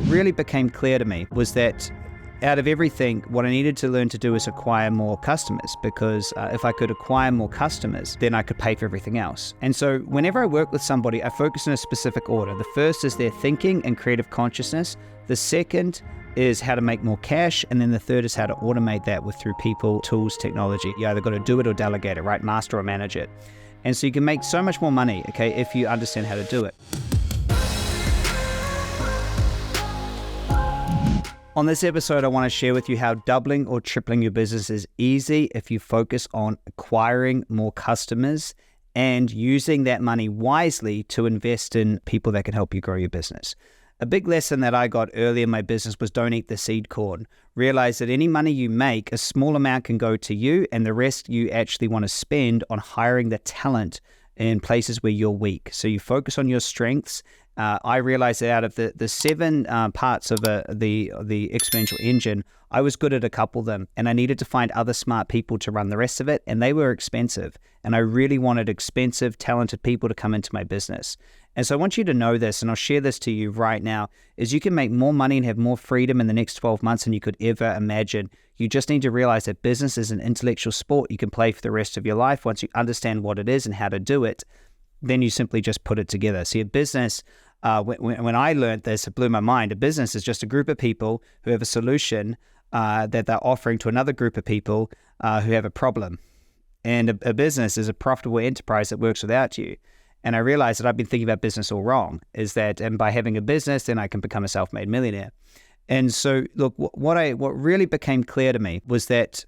really became clear to me was that out of everything, what I needed to learn to do is acquire more customers, because if I could acquire more customers, then I could pay for everything else. And so whenever I work with somebody, I focus in a specific order. The first is their thinking and creative consciousness. The second is how to make more cash. And then the third is how to automate that through people, tools, technology. You either got to do it or delegate it, right? Master or manage it. And so you can make so much more money, okay, if you understand how to do it. On this episode, I want to share with you how doubling or tripling your business is easy if you focus on acquiring more customers and using that money wisely to invest in people that can help you grow your business. A big lesson that I got early in my business was don't eat the seed corn. Realize that any money you make, a small amount can go to you, and the rest you actually want to spend on hiring the talent in places where you're weak. So you focus on your strengths. I realized that out of the seven parts of the exponential engine, I was good at a couple of them, and I needed to find other smart people to run the rest of it, and they were expensive. And I really wanted expensive, talented people to come into my business. And so I want you to know this, and I'll share this to you right now, is you can make more money and have more freedom in the next 12 months than you could ever imagine. You just need to realize that business is an intellectual sport you can play for the rest of your life. Once you understand what it is and how to do it, then you simply just put it together. See, a business, when I learned this, it blew my mind. A business is just a group of people who have a solution that they're offering to another group of people who have a problem. And a business is a profitable enterprise that works without you. And I realized that I've been thinking about business all wrong, and by having a business, then I can become a self-made millionaire. And so, look, what really became clear to me was that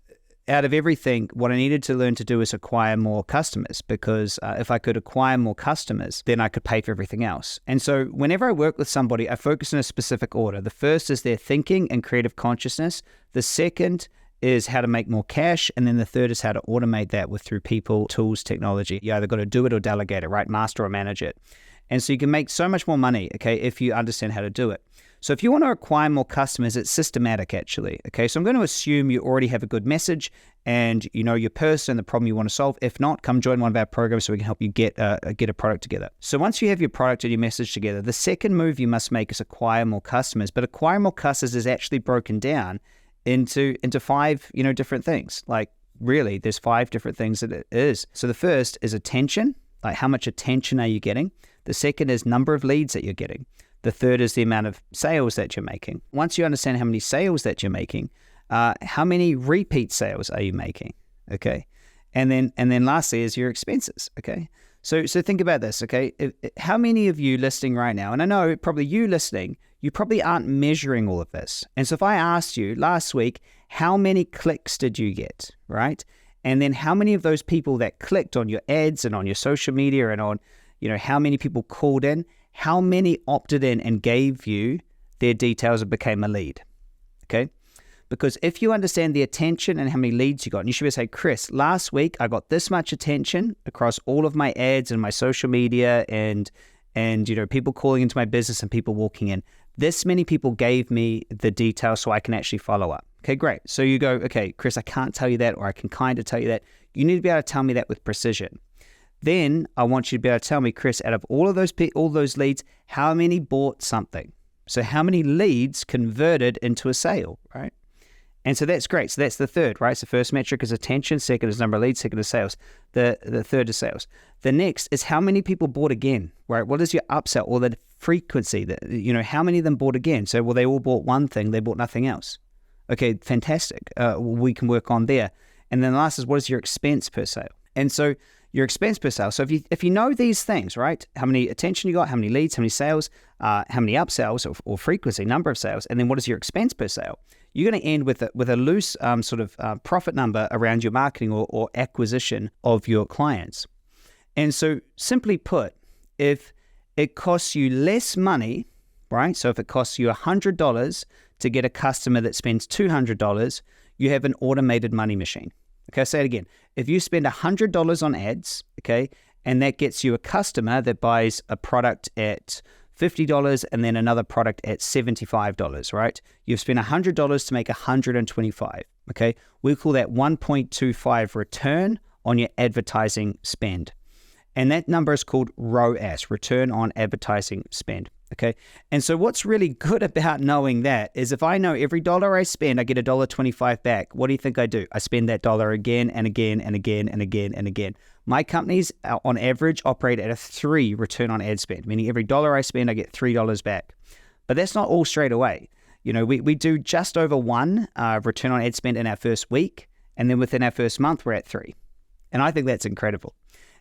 out of everything, what I needed to learn to do is acquire more customers, because if I could acquire more customers, then I could pay for everything else. And so whenever I work with somebody, I focus in a specific order. The first is their thinking and creative consciousness. The second is how to make more cash. And then the third is how to automate that through people, tools, technology. You either got to do it or delegate it, right? Master or manage it. And so you can make so much more money, okay, if you understand how to do it. So if you want to acquire more customers, it's systematic actually, okay? So I'm going to assume you already have a good message and you know your person and the problem you want to solve. If not, come join one of our programs so we can help you get a product together. So once you have your product and your message together, the second move you must make is acquire more customers. But acquire more customers is actually broken down into five, different things. Like really, there's five different things that it is. So the first is attention, like how much attention are you getting? The second is number of leads that you're getting. The third is the amount of sales that you're making. Once you understand how many sales that you're making, how many repeat sales are you making? Okay. And then lastly is your expenses. Okay. So think about this. Okay. How many of you listening right now, and I know probably you listening, you probably aren't measuring all of this. And so if I asked you last week, how many clicks did you get? Right. And then how many of those people that clicked on your ads and on your social media and on, how many people called in, how many opted in and gave you their details and became a lead, okay? Because if you understand the attention and how many leads you got, and you should be able to say, Chris, last week I got this much attention across all of my ads and my social media and people calling into my business and people walking in. This many people gave me the details so I can actually follow up. Okay, great. So you go, okay, Chris, I can't tell you that, or I can kind of tell you that. You need to be able to tell me that with precision. Then I want you to be able to tell me, Chris, out of all those leads, how many bought something? So how many leads converted into a sale, right? And so that's great. So that's the third, right? So first metric is attention, second is number of leads, second is sales. The third is sales. The next is how many people bought again, right? What is your upsell or the frequency? How many of them bought again? So, well, they all bought one thing, they bought nothing else. Okay, fantastic. We can work on there. And then the last is what is your expense per sale? And so your expense per sale. So if you know these things, right? How many attention you got, how many leads, how many sales, how many upsells or frequency, number of sales, and then what is your expense per sale? You're going to end with a loose profit number around your marketing or acquisition of your clients. And so simply put, if it costs you less money, right? So if it costs you $100 to get a customer that spends $200, you have an automated money machine. Okay, I'll say it again. If you spend $100 on ads, okay, and that gets you a customer that buys a product at $50 and then another product at $75, right? You've spent $100 to make $125, okay? We call that 1.25 return on your advertising spend. And that number is called ROAS, return on advertising spend. Okay. And so what's really good about knowing that is if I know every dollar I spend, I get $1.25 back. What do you think I do? I spend that dollar again and again and again and again and again. My companies on average operate at a 3 return on ad spend, meaning every dollar I spend, I get $3 back. But that's not all straight away. We do just over 1 return on ad spend in our first week. And then within our first month, we're at 3. And I think that's incredible.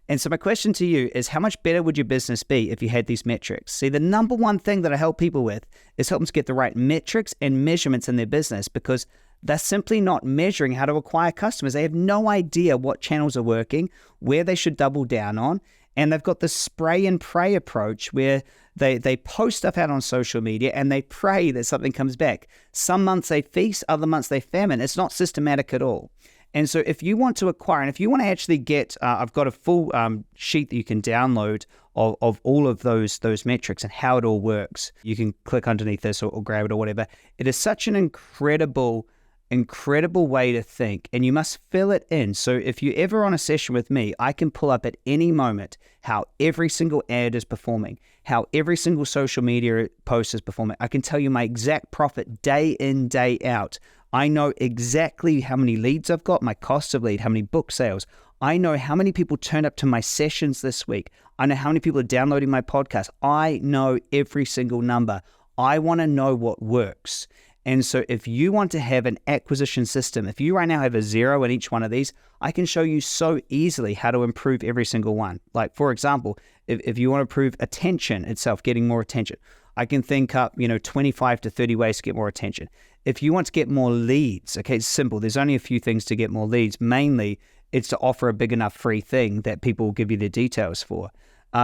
And so my question to you is, how much better would your business be if you had these metrics? See, the number one thing that I help people with is help them to get the right metrics and measurements in their business, because they're simply not measuring how to acquire customers. They have no idea what channels are working, where they should double down on. And they've got this spray and pray approach where they post stuff out on social media and they pray that something comes back. Some months they feast, other months they famine. It's not systematic at all. And so if you want to acquire, and if you want to actually get, I've got a full sheet that you can download of all of those metrics and how it all works. You can click underneath this or grab it or whatever. It is such an incredible way to think, and you must fill it in. So if you're ever on a session with me, I can pull up at any moment how every single ad is performing, how every single social media post is performing. I can tell you my exact profit day in, day out. I know exactly how many leads I've got, my cost of lead, how many book sales. I know how many people turned up to my sessions this week. I know how many people are downloading my podcast. I know every single number. I want to know what works. And so if you want to have an acquisition system, if you right now have a 0 in each one of these, I can show you so easily how to improve every single one. Like, for example, if you want to improve attention itself, getting more attention, I can think up, 25 to 30 ways to get more attention. If you want to get more leads, okay, it's simple. There's only a few things to get more leads. Mainly, it's to offer a big enough free thing that people will give you the details for.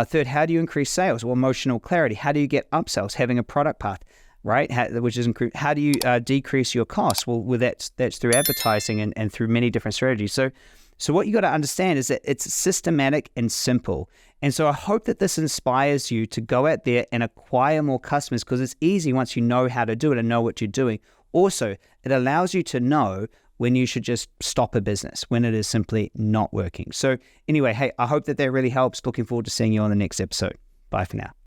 Third, how do you increase sales? Well, emotional clarity. How do you get upsells? Having a product path, right? How do you decrease your costs? Well, that's through advertising and through many different strategies. So what you got to understand is that it's systematic and simple. And so I hope that this inspires you to go out there and acquire more customers, because it's easy once you know how to do it and know what you're doing. Also, it allows you to know when you should just stop a business, when it is simply not working. So anyway, hey, I hope that really helps. Looking forward to seeing you on the next episode. Bye for now.